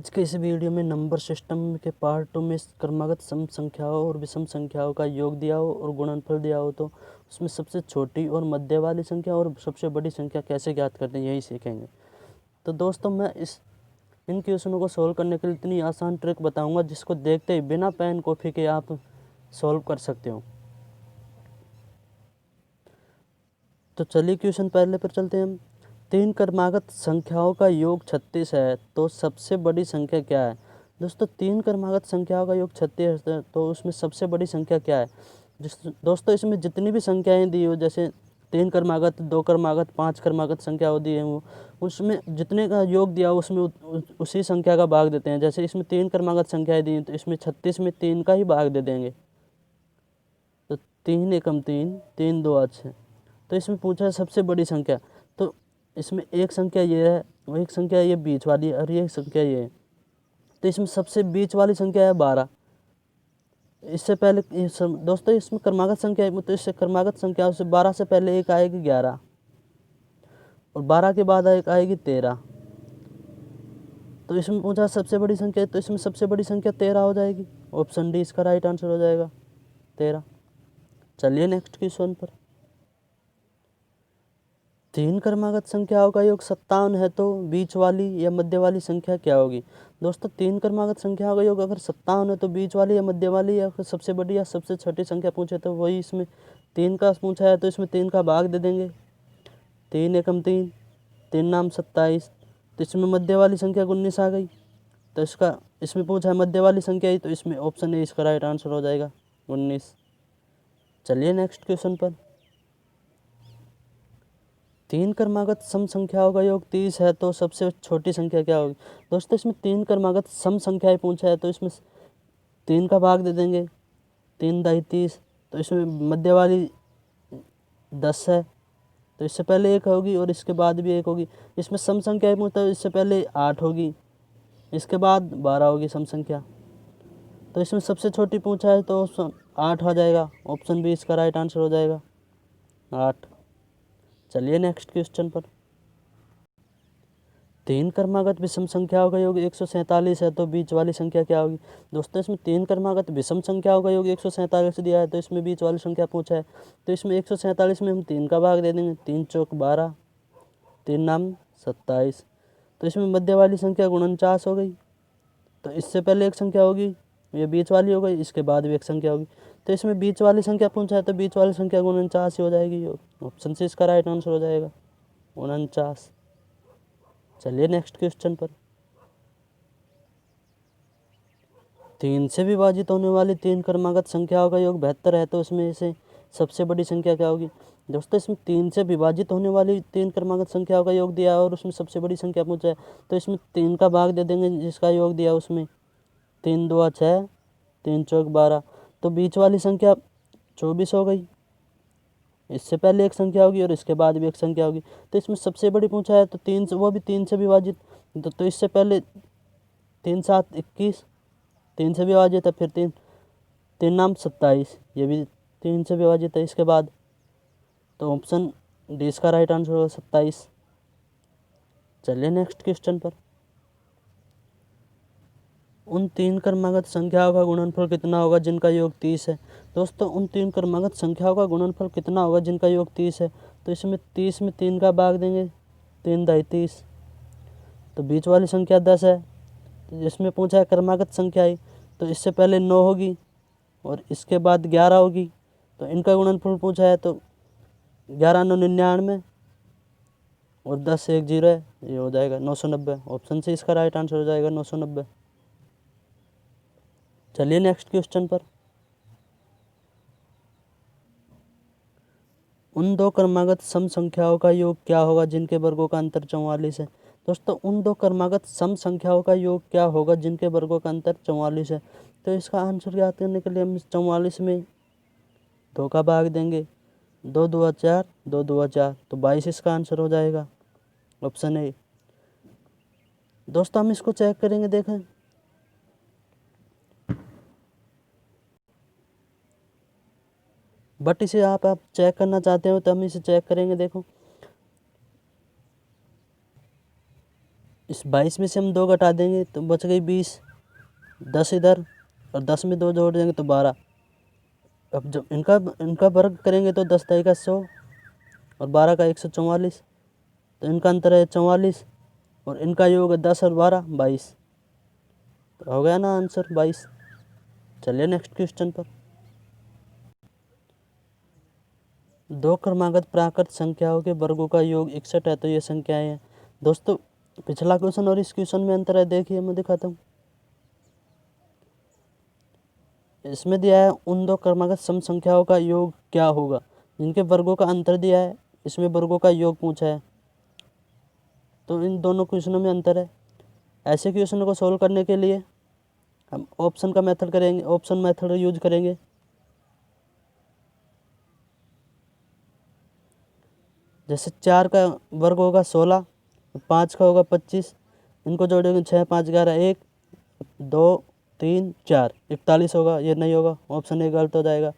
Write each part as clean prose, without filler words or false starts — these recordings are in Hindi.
आज के इस वीडियो में नंबर सिस्टम के पार्ट 2 में क्रमागत सम संख्याओं और विषम संख्याओं का योग दिया हो और गुणनफल दिया हो, तो उसमें सबसे छोटी और मध्य वाली संख्या और सबसे बड़ी संख्या कैसे ज्ञात करते हैं, यही सीखेंगे। तो दोस्तों, मैं इन क्वेश्चनों को सोल्व करने के लिए इतनी आसान ट्रिक बताऊंगा जिसको देखते ही बिना पेन कॉपी के आप सोल्व कर सकते हो। तो चलिए क्वेश्चन पहले पर चलते हैं हम। 3 क्रमागत संख्याओं का योग 36 है, तो सबसे बड़ी संख्या क्या है? दोस्तों, 3 क्रमागत संख्याओं का योग 36 है, तो उसमें सबसे बड़ी संख्या क्या है? दोस्तों, इसमें जितनी भी संख्याएं दी हो, जैसे 3 क्रमागत, 2 क्रमागत, 5 क्रमागत संख्या दी है, वो उसमें जितने का योग दिया उसमें उसी संख्या का भाग देते हैं। जैसे इसमें 3 क्रमागत संख्याएं दी हैं, तो इसमें 36 में 3 का ही भाग दे देंगे। तो 3 एकम 3, 3 2 6। तो इसमें पूछा है सबसे बड़ी संख्या, तो इसमें एक संख्या ये है, वो एक संख्या ये बीच वाली है और ये संख्या ये है। तो इसमें सबसे बीच वाली संख्या है 12। इससे पहले दोस्तों, इसमें क्रमागत संख्या है, तो इससे क्रमागत संख्या से 12 से पहले एक आएगी 11 और 12 के बाद एक आएगी 13। तो इसमें पूछा सबसे बड़ी संख्या, तो इसमें सबसे बड़ी संख्या 13 हो जाएगी। ऑप्शन डी इसका राइट आंसर हो जाएगा, 13। चलिए नेक्स्ट क्वेश्चन पर। 3 क्रमागत संख्याओं का योग 57 है, तो बीच वाली या मध्य वाली संख्या क्या होगी? दोस्तों, 3 क्रमागत संख्याओं का योग अगर 57 है, तो बीच वाली या मध्य वाली या फिर सबसे बड़ी या सबसे छोटी संख्या पूछे तो वही इसमें 3 का पूछा है, तो इसमें 3 का भाग दे देंगे। 3 एकम 3, 3 नाम 27। तो इसमें मध्य वाली संख्या 19 आ गई। तो इसमें पूछा है मध्य वाली संख्या ही, तो इसमें ऑप्शन ए इसका राइट आंसर हो जाएगा, 19। चलिए नेक्स्ट क्वेश्चन पर। 3 क्रमागत सम संख्याओं का योग 30 है, तो सबसे छोटी संख्या क्या होगी? दोस्तों, इसमें 3 क्रमागत सम संख्याएं पूछा है, तो इसमें 3 का भाग दे देंगे। 3 दाई 30। तो इसमें मध्य वाली 10 है, तो इससे पहले 1 होगी और इसके बाद भी 1 होगी। इसमें सम संख्याएं पूछता है, इससे पहले 8 होगी, इसके बाद 12 होगी सम संख्या। तो इसमें सबसे छोटी पूछा है, तो 8 हो जाएगा। ऑप्शन बी इसका राइट आंसर हो जाएगा, 8। चलिए नेक्स्ट क्वेश्चन पर। 3 क्रमागत विषम संख्याओं का योग 147 है, तो बीच वाली संख्या क्या होगी? दोस्तों, इसमें 3 क्रमागत विषम संख्याओं का योग 147 दिया है, तो इसमें बीच वाली संख्या पूछा है, तो इसमें 147 में हम 3 का भाग दे देंगे। 3 चौक 12, 3 नाम 27। तो इसमें मध्य वाली संख्या 49 हो गई। तो इससे पहले एक संख्या होगी, ये बीच वाली हो गई, इसके बाद भी एक संख्या होगी। तो इसमें बीच वाली संख्या पूछा है, तो बीच वाली संख्या 49 ही हो जाएगी। ऑप्शन सी इसका राइट आंसर हो जाएगा, 49। चलिए नेक्स्ट क्वेश्चन पर। 3 से विभाजित होने वाली 3 क्रमागत संख्याओं का योग 72 है, तो उसमें से सबसे बड़ी संख्या क्या होगी? दोस्तों, इसमें 3 से विभाजित होने वाली 3 क्रमागत संख्याओं का योग दिया है और उसमें सबसे बड़ी संख्या पूछा है, तो इसमें 3 का भाग दे देंगे जिसका योग दिया उसमें। 3 2 6, 3 चौक 12। तो बीच वाली संख्या 24 हो गई। इससे पहले एक संख्या होगी और इसके बाद भी एक संख्या होगी। तो इसमें सबसे बड़ी पूछा है, तो 3 से, वो भी 3 से विभाजित। तो इससे पहले 3 7 21, 3 से विभाजित है, फिर 3 नाम 27, ये भी 3 से विभाजित है इसके बाद। तो ऑप्शन डी इसका राइट आंसर होगा, 27। चलिए नेक्स्ट क्वेश्चन पर। उन 3 क्रमागत संख्याओं का गुणनफल कितना होगा जिनका योग 30 है? दोस्तों, उन 3 क्रमागत संख्याओं का गुणनफल कितना होगा जिनका योग 30 है? तो इसमें 30 में 3 का भाग देंगे। 3 दाई 30। तो बीच वाली संख्या 10 है, तो जिसमें पूछा है क्रमागत संख्या ही, तो इससे पहले 9 होगी और इसके बाद 11 होगी। तो इनका गुणनफल पूछा है, तो 11 9 99 और 10 1 0 है, ये हो जाएगा 990। ऑप्शन से इसका राइट आंसर हो जाएगा 990। चलिए नेक्स्ट क्वेश्चन पर। उन 2 क्रमागत सम संख्याओं का योग क्या होगा जिनके वर्गों का अंतर 44 है? दोस्तों, उन 2 क्रमागत सम संख्याओं का योग क्या होगा जिनके वर्गों का अंतर 44 है? तो इसका आंसर ज्ञात करने के लिए हम 44 में 2 का भाग देंगे। 2 2 4, 2 2 4, तो 22 इसका आंसर हो जाएगा, ऑप्शन ए। दोस्तों, हम इसको चेक करेंगे, देखें। बट इसे आप चेक करना चाहते हो तो हम इसे चेक करेंगे। देखो, इस 22 में से हम 2 घटा देंगे तो बच गई 20, 10 इधर और 10 में 2 जोड़ देंगे तो 12। अब जब इनका वर्ग करेंगे तो 10 का 100 और 12 का 144, तो इनका अंतर है 44 और इनका योग है 10 और 12 22। तो हो गया ना आंसर 22। चलिए नेक्स्ट क्वेश्चन पर। 2 क्रमागत प्राकृत संख्याओं के वर्गों का योग 61 है, तो ये संख्याएं हैं। दोस्तों पिछला क्वेश्चन और इस क्वेश्चन में अंतर है, देखिए मैं दिखाता हूँ। इसमें दिया है उन 2 क्रमागत सम संख्याओं का योग क्या होगा, जिनके वर्गों का अंतर दिया है, इसमें वर्गों का योग पूछा है। तो इन दोनों क्वेश्चनों में अंतर है। ऐसे क्वेश्चनों को सोल्व करने के लिए हम ऑप्शन का मेथड करेंगे, ऑप्शन मेथड यूज करेंगे। जैसे 4 का वर्ग होगा 16, 5 का होगा 25, इनको जोड़ेंगे 6 5 11 1 2 3 4 41 होगा। ये नहीं होगा, ऑप्शन ए गलत हो जाएगा।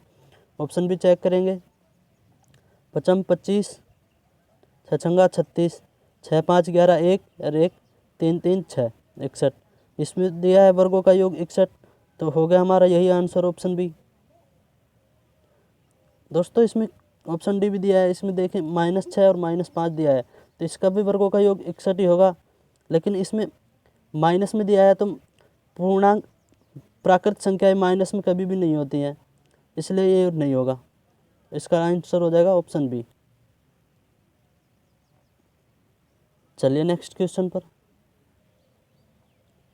ऑप्शन भी चेक करेंगे। 55 25, 6 36, 6 5 11 1 और 1 3 3 6 61। इसमें दिया है वर्गों का योग 61, तो हो गया हमारा यही आंसर ऑप्शन बी। दोस्तों इसमें ऑप्शन डी भी दिया है, इसमें देखें -6 और -5 दिया है, तो इसका भी वर्गों का योग 61 ही होगा। लेकिन इसमें माइनस में दिया है तो पूर्णांक प्राकृत संख्याएं माइनस में कभी भी नहीं होती हैं, इसलिए ये नहीं होगा। इसका आंसर हो जाएगा ऑप्शन बी। चलिए नेक्स्ट क्वेश्चन पर।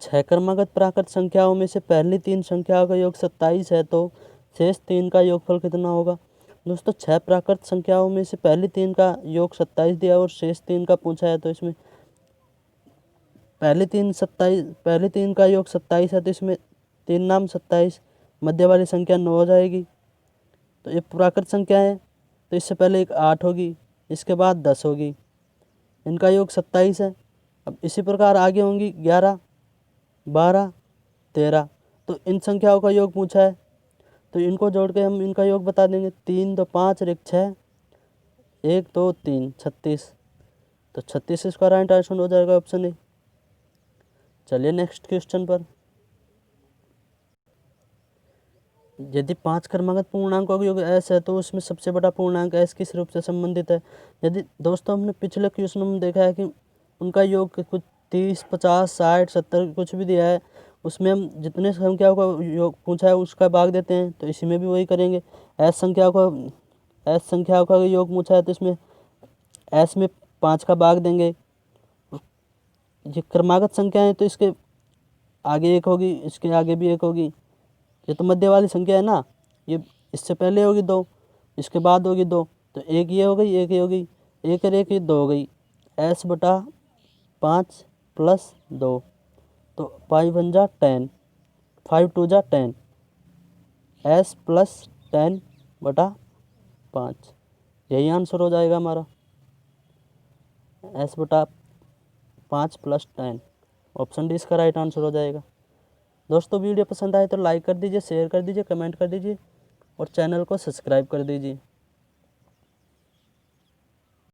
6 क्रमागत प्राकृत संख्याओं में से पहली 3 संख्याओं का योग 27 है, तो शेष 3 का योगफल कितना होगा। दोस्तों 6 प्राकृत संख्याओं में से पहली 3 का योग 27 दिया और शेष 3 का पूछा है, तो इसमें पहली 3 का योग 27 है, तो इसमें 3 नाम 27, मध्य वाली संख्या 9 हो जाएगी। तो ये प्राकृत संख्या है, तो इससे पहले एक 8 होगी, इसके बाद 10 होगी। इनका योग 27 है। अब इसी प्रकार आगे होंगी 11 12 13। तो इन संख्याओं का योग पूछा है, तो इनको जोड़ के हम इनका योग बता देंगे। 3 2 5 और 1 6, 1 2 3 36। तो 36 इसका राइट आंसर हो जाएगा ऑप्शन ए। चलिए नेक्स्ट क्वेश्चन पर। यदि 5 क्रमागत पूर्णांकों का योग एस है, तो उसमें सबसे बड़ा पूर्णांक एस किस रूप से संबंधित है। यदि दोस्तों हमने पिछले क्वेश्चन में देखा है कि उनका योग कुछ 30 50 60 70 कुछ भी दिया है, उसमें हम जितने संख्याओं का योग पूछा है उसका भाग देते हैं, तो इसी में भी वही करेंगे। एस संख्याओं का योग पूछा है, तो इसमें एस में 5 का भाग देंगे। ये क्रमागत संख्या है, तो इसके आगे 1 होगी, इसके आगे भी 1 होगी। ये तो मध्य वाली संख्या है ना, ये इससे पहले होगी 2, इसके बाद होगी 2, तो 1 ये हो गई, 1 ये हो गई, 1 और 1 ये 2 हो गई। एस बटा 5 प्लस 2, तो 5 1 जा 10, 5 2 जा 10, एस प्लस 10 बटा 5, यही आंसर हो जाएगा हमारा। एस बटा 5 प्लस 10, ऑप्शन डी इसका राइट आंसर हो जाएगा। दोस्तों वीडियो पसंद आए तो लाइक कर दीजिए, शेयर कर दीजिए, कमेंट कर दीजिए और चैनल को सब्सक्राइब कर दीजिए।